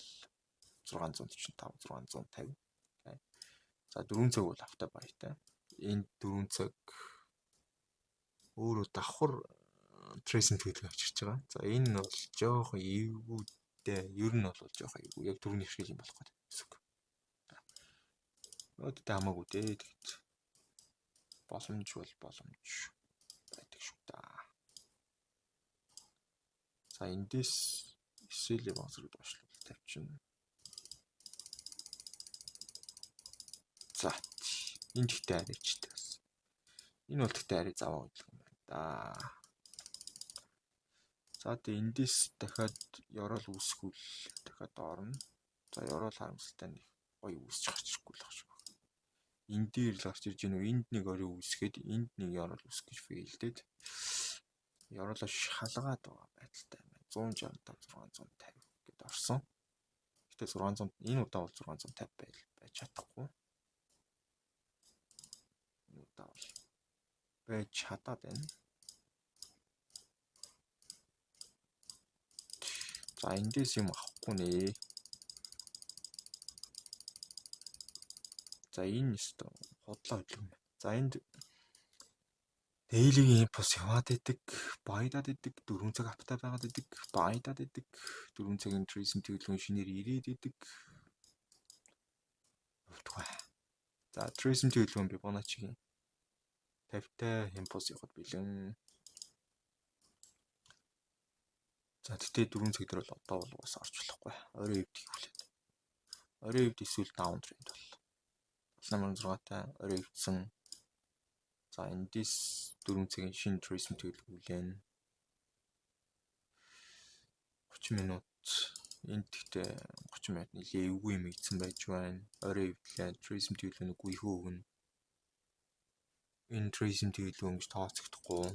645 650. За 4 цаг бол авто байтай. Энд 4 цаг өөрөө давхар трейсинг төлөв авчирч байгаа. За энэ нь бол жоохон эвгүүдээ ер нь бол жоохон эвгүй яг түрүүний шиг юм болох гэдэг үг. Өдөрт хамаагүй дээ тэгт боломж бол боломж байдаг шүү дээ. За эндээс эсэлээ босроод башлуул тавьчихна. За энэ ихтэй арайчтай бас. Энэ бол ихтэй арай заваа гэдэг юм байна да. За тэгээ эндээс дахиад ёроол үүсгүүл дахиад орно. За ёроол харамсалтай нэг гоё үүсч гарч ирэхгүй л багш. Энд дээр л гарч ирж гэнэ үү? Энд нэг орой үүсгээд энд нэг ёроол үүсгэж гэж фейлдээд ёроолоо шалгаад байгаа байдалтай байна. 165 650 гэд орсон. Гэтэ 600 энэ удаа бол 650 байж чадахгүй. Энэ удаа бол байж чадаад байна. За эндээс юм авахгүй нэ. За энэ нэстэ хотлоо хөдлөм. За энд daily импульс яваад идэг, байдаад идэг, 4 цаг автаа байгаад идэг, байдаад идэг, 4 цагийн трейсинг төлөвлөгөө шинээр ирээд идэг. За трейсинг төлөвлөгөө би Bonacci-гийн 50-тай импульс явахад бэлэн. За тэгтээ 4 цаг дээр бол одоо бол бас орж болохгүй. Орой эвд хийхүүлээд. Орой эвд эсвэл даун тренд бол. 76-тай орой эвдсэн. За эндээс 4 цагийн шинэ трейсинг төлөвлөлөө 30 минут энд тэгтээ 30 минут нэлээ эвгүй юм ийдсэн байж байна. Орой эвдлээ трейсинг төлөвлөгөөг гүйхөө өгнө. Энэ трейсинг төлөвлөгөө гэж тооцогдохгүй.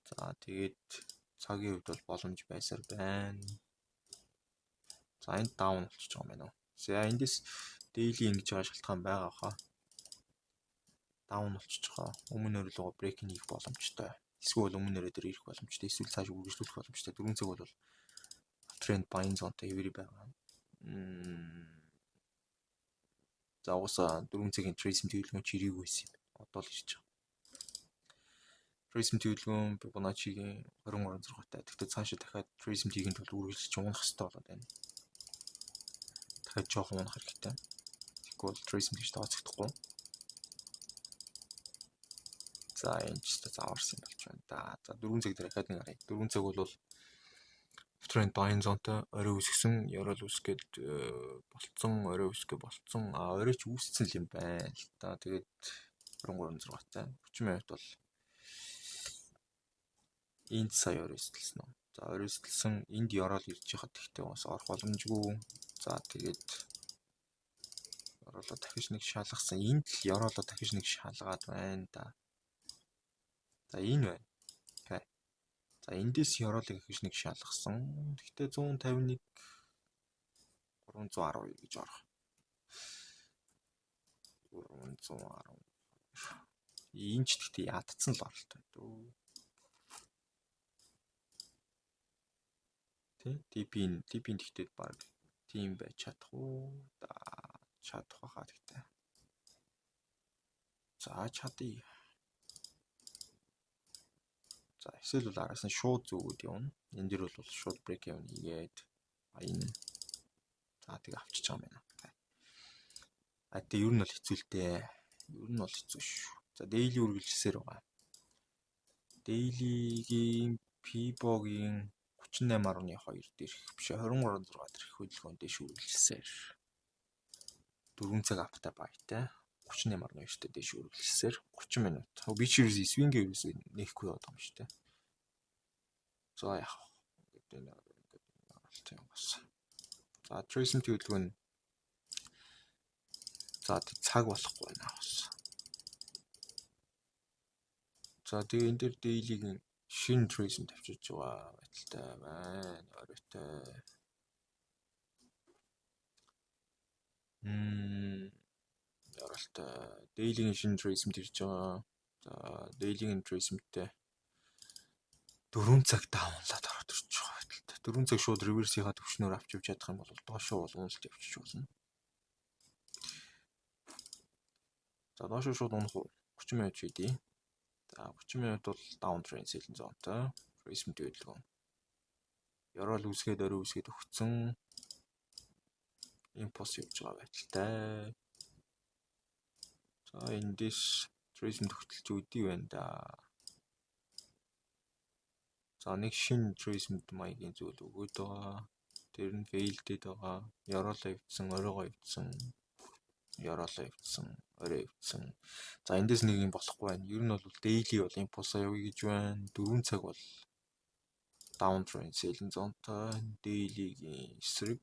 За тэгээд цагийн үед бол боломж байсаар байна. За энд даун болчихж байгаа юм байна уу? За эндээс daily ингэж байгаа шалтгаан байгаа хаа. Даун болчихж байгаа. Өмнө рүү брейкинг хийх боломжтой. Эсвэл өмнө дээр ирэх боломжтой. Эсвэл цааш үргэлжлүүлэх боломжтой. 4 цаг бол тренд buying zone-тай хэвээр байгаа. За уусаа 4 цагийн трейсинг төлөвлөгөө чирээгүй байсан юм. Одоо л ирж байгаа. Трейсинг төлөвлөгөө Bonacci-гийн 23-тай. Тэгтээ цаашаа дахиад трейсинг хийх тул үргэлжлэж унах хэрэгтэй болоод байна. дахиад жоохон унах хэрэгтэй. Тэгвэл trace гэж тооцогдохгүй. За энэ ч та зааварсан болж байна да. За 4 цаг дээр дахиад нэг харъя. 4 цаг бол Uptrend buying zone-той орой үсгсэн, ярал үсгээд болцсон, орой үсгээ болцсон. Орой ч үүссэн юм байна л да. Тэгээд 23.6-тай 30 минут бол энд сая орой эсэлсэн үү. За орой эсэлсэн энд ярал ирж яхад ихтэй бас орох боломжгүй. За тэгээд яроолоо дахиж нэг шалгасан. Энд л яроолоо дахиж нэг шалгаад байна да. За энэ байна. За эндээс яроолыг ихэж нэг шалгасан. Гэхдээ 151 312 гэж орох. 310. Энд ч гэхдээ ядцсан л оролтой дөө. TP-ийн гэхдээ баг тийм байж чадах уу? Да чадах байхаа гэхдээ. За чадъя. За эсвэл бол араас нь шууд зүгүүд явна. Энэ дэр бол шууд брейк явна ийгээд энэ за тэг авчиж байгаа юм байна. Тэг ер нь бол хэцүү л дээ. Ер нь бол хэцүү шүү. За daily үргэлжилсээр байгаа. Daily-гийн P-bog-ийн 38.2 дээрх биш 23.6 дээрх хөдөлгөөн дэш үргэлжилсээр 4 цаг аптай баятай 38.2-тэй дэш үргэлжилсээр 30 минут. Би ч ерөөс swing ерөөс нэхгүй яваад байгаа юм шүү дээ. За яах вэ? Ингээд оролт юм бас. За tracement хөдөлгөөн за цаг болохгүй байна бас. За тэгээ энэ дээр daily-гийн шинэ tracement авчиж байгаа байдалтай байна. Оройтой. Яралтай daily-гийн шинэ tracement ирж байгаа. За daily-гийн tracement-тэй 4 цаг даунлаад ороод ирж байгаа байдалтай. 4 цаг шууд reverse-ийнхаа төвшнөөр авч явж чадах юм бол доошоо бол уналж явчих болно. За доошоо шууд унах уу? 30 минут шийдээ. За 30 минут бол down trend selling zone-той tracement хөдөлгөөн. Ярал үсгээд орой үсгээд өгцөн импульс явж байгаа байдалтай. За эндээс tracement хөтөлж үдий байна да. За нэг шинэ tracement маягийн зүйл өгөөд байгаа. Тэр нь failed байгаа. Яроолоо өвдсөн, оройгоо өвдсөн. Яроолоо өвдсөн, орой өвдсөн. За эндээс нэг юм болохгүй байна. Ер нь бол daily бол импульс явъя гэж байна. 4 цаг бол downtrend selling zone-той daily-гийн эсрэг.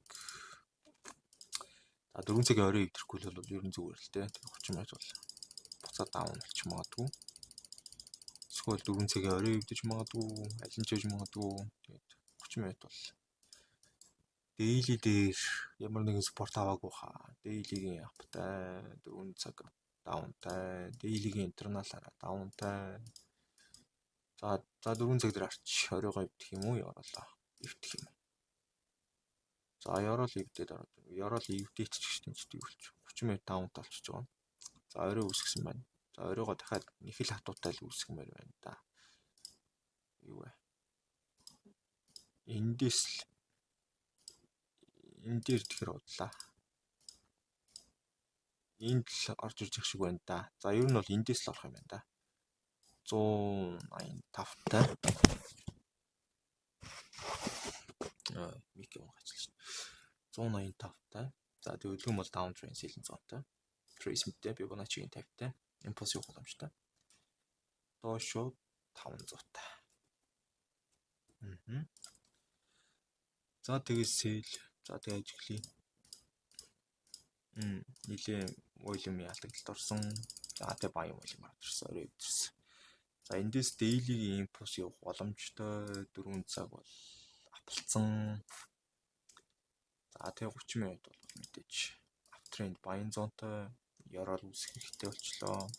За 4 цагийн орой өвдөхгүй бол ер нь зүгээр л дээ. 30 минут бол буцаад даун болчих магадгүй. Эсвэл 4 цагийн орой өвдөж магадгүй, аль нь ч хийж магадгүй. Тэгээд 30 минут бол daily дээр ямар нэгэн спорт аваагүй хаа. Daily-гийн аптай 4 цаг даунтай, daily-гийн интерналаараа даунтай. За 4 цаг дээр арч оройгоо өвдөх юм уу? Яроолоо өвдөх юм. За яроол өвдөд ороод. Яроол өвдөж ч гэсэн тийм болчих. 30 минут даунтай болчихж байгаа. За орой үсгэсэн байна. За оройгоо дахиад нэг л хатуутай л үсгэмээр байна да. Юу вэ? Эндээс л энэ дээр тэгэхээр бодлаа. Энд л орж ирж их шиг байна да. За ер нь бол эндээс л орох юм байна да. 185-тай. Мик юм ажиллаж байна. 185-тай. За тэг хөдөлгөөн бол downtrend selling zone-тай. Tracement-тэй Fibonacci-ийн 50-тай. Impulse явах боломжтой. Доошоо 500-тай. За тэгээ sell. За тэгээ ажиглая. Нилээ volume ялтагдлалд орсон. За тэгээ buy volume орсон. Орой өвдөрсөн. За эндээс daily-гийн impulse явах боломжтой 4 цаг бол апалцсан. За тэгээ 30 минут бол мэдээж uptrend buying zone-той ярал үсэх хэрэгтэй болчлоо.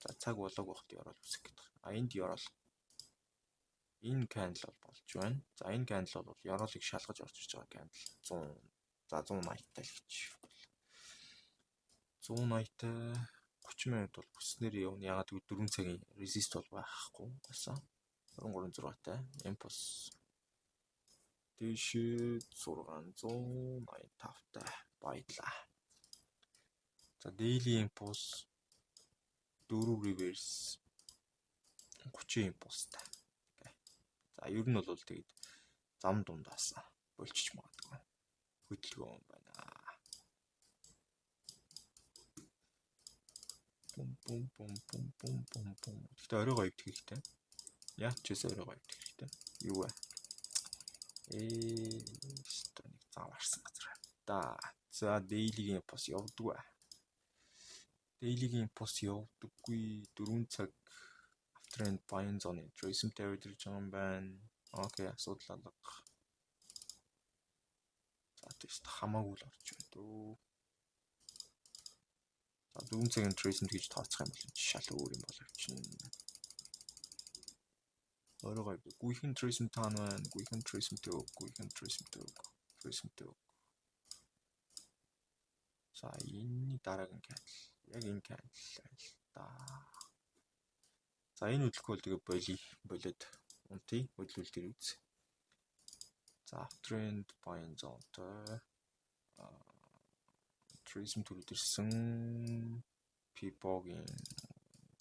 За цаг болоог багт ярал үсэх гэдэг. Энд ярал энэ candle бол болж байна. За энэ candle бол яралыг шалгаж орж ирж байгаа candle 100. За 180-тай л гэж. 180-тай 30 минут бол бүснээр явна. Ягаад гэвэл 4 цагийн resist бол байхгүй байсан. 23.6-тай impulse Дээшээ 685-тай баялаа. За daily impulse 4 reverse 30 impulseтай. За ер нь бол тэгээд зам дундаас болчих магадгүй. Хөдөлгөөн байна. Бум бум бум бум бум бум бум. Тэгтээ оройгоо ивдэх хэрэгтэй. Яач ч гэсэн оройгоо ивдэх хэрэгтэй. Юу вэ? Стоник зааварсан газар. За daily-гийн пост явдаггүй. Daily-гийн пост явдаггүй 4 цаг after and buying zone tracing territory гэж юм байна. Окей, асуудал алга. За тест хамаагүй л орж байна дөө. За 4 цагийн tracing гэж тооцох юм бол шал өөр юм боловч. Оройгоо гүйхэн tracing таан байна. Гүйхэн tracing төв, гүйхэн tracing төв, tracing төв. За энэ дараагийн candle. Яг энэ candle л да. За энэ хөдөлгөөн бол тэгээ болоод унтъя хөдөлгөөл дээр үз. За uptrend buying zone tracing төрөд ирсэн P-boгийн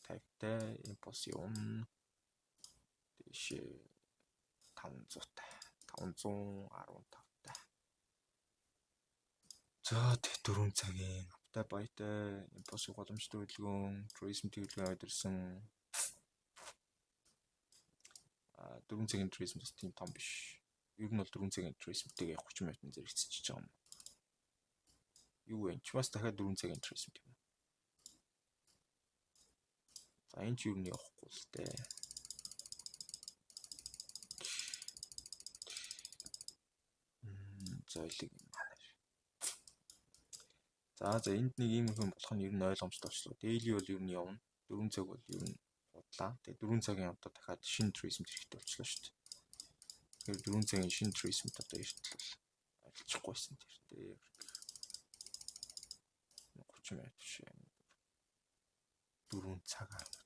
тавтай impulse юм. Дэшээ 500-тай 515-тай. За тэг 4 цагийн аптай баятай impulse боломжтой хөдөлгөөн tracing төлөвлөгөө авдирсан 4 цагийн tracing бас тийм том биш. Ер нь бол 4 цагийн tracing-тэй 30 минутын зэрэгцэж байгаа юм. Юу вэ? Ч бас дахиад 4 цагийн tracing юм. За энэ ч юу нэг явахгүй л дээ. Зойлог юм байна. За энд нэг ийм юм болох нь ер нь ойлгомжтой болчихлоо. Daily бол ер нь явна. 4 цаг бол ер нь худлаа. Тэгээ 4 цагийн одоо дахиад шинэ tracing хэрэгтэй болчихлоо шүү дээ. Тэгэхээр 4 цагийн шинэ tracing одоо эртэл арилчихгүйсэн тэр дээр 30 минут биш. 4 цаг аваад.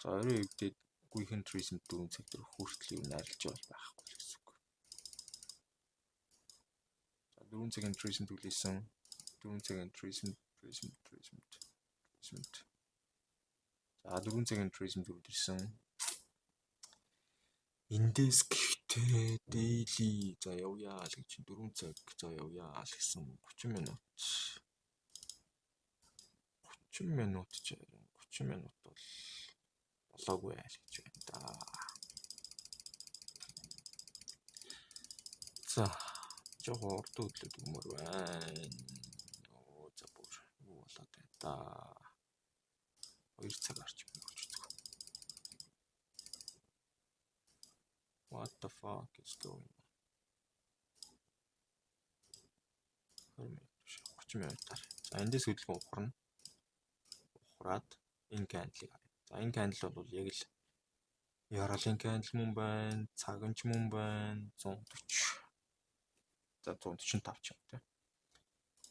За орой өвдөд гүйхэн tracing 4 цаг дээр хүртэл юу найрлж байгаа байхгүй л гэсэн үг. За 4 цагийн tracing түлээсэн 4 цагийн tracing. За 4 цагийн tracing түлээсэн. Индекс гэхдээ daily за явъя л гэж 4 цаг за явъя л гэсэн 30 минут. 30 минут ч 30 минут бол болоогүй айл гэж байна да. За жоо урд хөдлөд өмөр байна. За бүр юу болоод байна да. 2 цаг орчим болж үзэх. What the fuck is going on? 30 минутаар. За эндээс хөдөлгөөн ухарна. Ухраад энэ candle-ыг харъя. За энэ candle бол яг л яралын candle мөн байна, цаганч мөн байна, 140. За 145 ч юм те.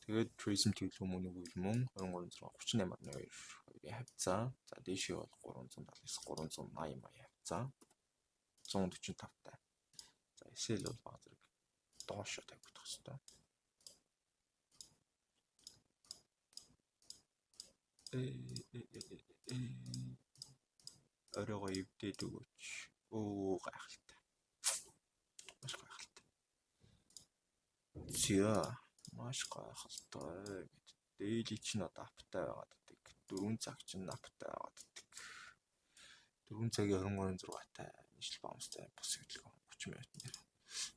Тэгээд tracing төлөв мөн үгүй мөн 2338.2 хавцаа. За дээшээ бол 379 380 хавцаа. 145-тай. За SL бол баг зэрэг доошо тавигдах хэрэгтэй. Оройгоо ивдээд өгөөч. Оо гайхалтай. Маш гайхалтай. Зя маш гайхалтай. Daily ч надад аптай байгаад байдаг. 4 цаг ч аптай байгаад байдаг. 4 цагийн 23-тай нийслэл баамстай бус хөдөлгөөн 30 минут нэр.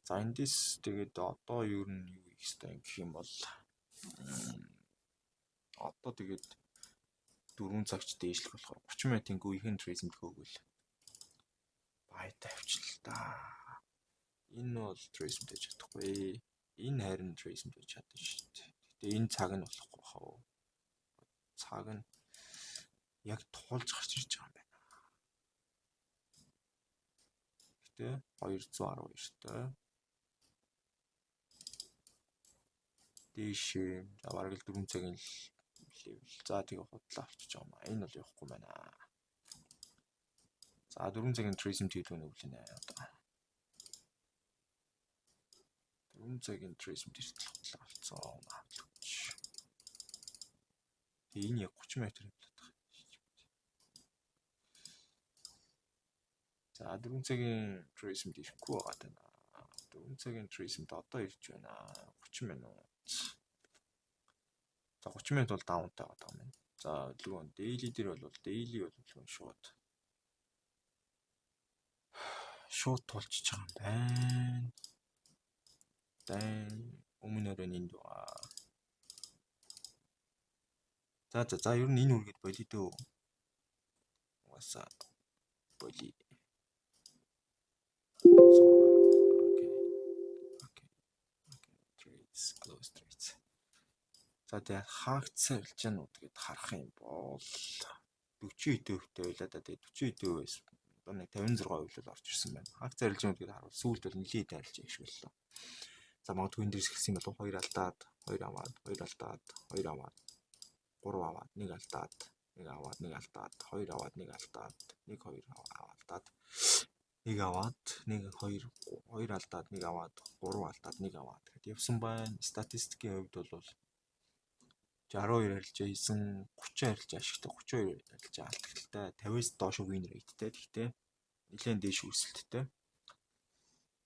За эндээс тэгээд одоо юу хийх ёстой гэх юм бол одоо тэгээд 4 цагч дээшлэх болохоор 30 минутын гүйхэн tracing төгөөгөл баятай авчил л да. Энэ бол tracing хийж чадахгүй. Энэ харин tracing хийж чадна шүү дээ. Гэтэ энэ цаг нь болохгүй хаа. Цаг нь яг туулж гарч ирж байгаа юм байна. Гэтэ 212-тай. Дээшээ за бараг л 4 цагийн level. За тэгээ худлаа авчиж байгаа юм. Энэ бол явахгүй байна. За 4 цагийн trace MT гэдэг нь үлэнэ одоо. 4 цагийн trace MT болчихлоо болсон. Энэ яг 30 метр явуулаад байгаа. За 4 цагийн trace MT ихгүй байгаа даа. 4 цагийн trace MT одоо ирж байна. 30 минут. За 30 минут бол даунтай байгаа юм. За нөгөө daily дээр бол daily бол шууд тулчиж байгаа юм байна. Дан өмнөөр нь энд байгаа. За ер нь энэ үргээд болий дөө. Угаасаа болий. Окей. Trades. За тэгээ хаагцсан арилжаанууд гээд харах юм бол 40% байлаа да. Тэгээ 40%-ээс одоо нэг 56% л орж ирсэн байна. Хаагцсан арилжаанууд гээд харуул сүүлд бол нэлээд арилж их боллоо. За магадгүй энэ дээрс ихсэн болов 2 алдаад, 2 аваад, 2 алдаад, 2 аваад, 3 аваад, 1 алдаад, 1 аваад, 1 алдаад, 2 аваад, 1 алдаад, 1 2 аваад, 1 аваад, 1 2 2 алдаад, 1 аваад, 3 алдаад, 1 аваад гэхэд явсан байна. Статистикийн хувьд бол 62 арилжаа хийсэн, 30 арилжаа ашигтай, 32 арилжаа алдагтай, 50-аас доош win rateтэй. Гэхдээ нэлээд дээш өрсөлттэй.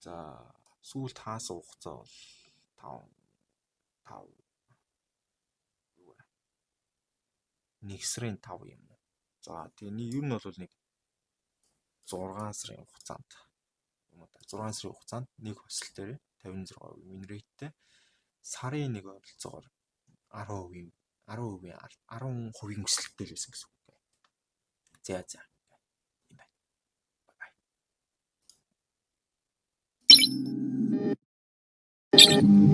За сүүлд хаасан хугацаа бол 5 1 сарын 5 юм уу. За тэгээ ер нь бол нэг 6 сарын хугацаанд юм уу та 6 сарын хугацаанд нэг хөсөл дээр 56% win rateтэй. Сарын нэг ойролцоогоор 10% өсөлттэй л байсан гэсэн үг. За юм байна. Bye bye.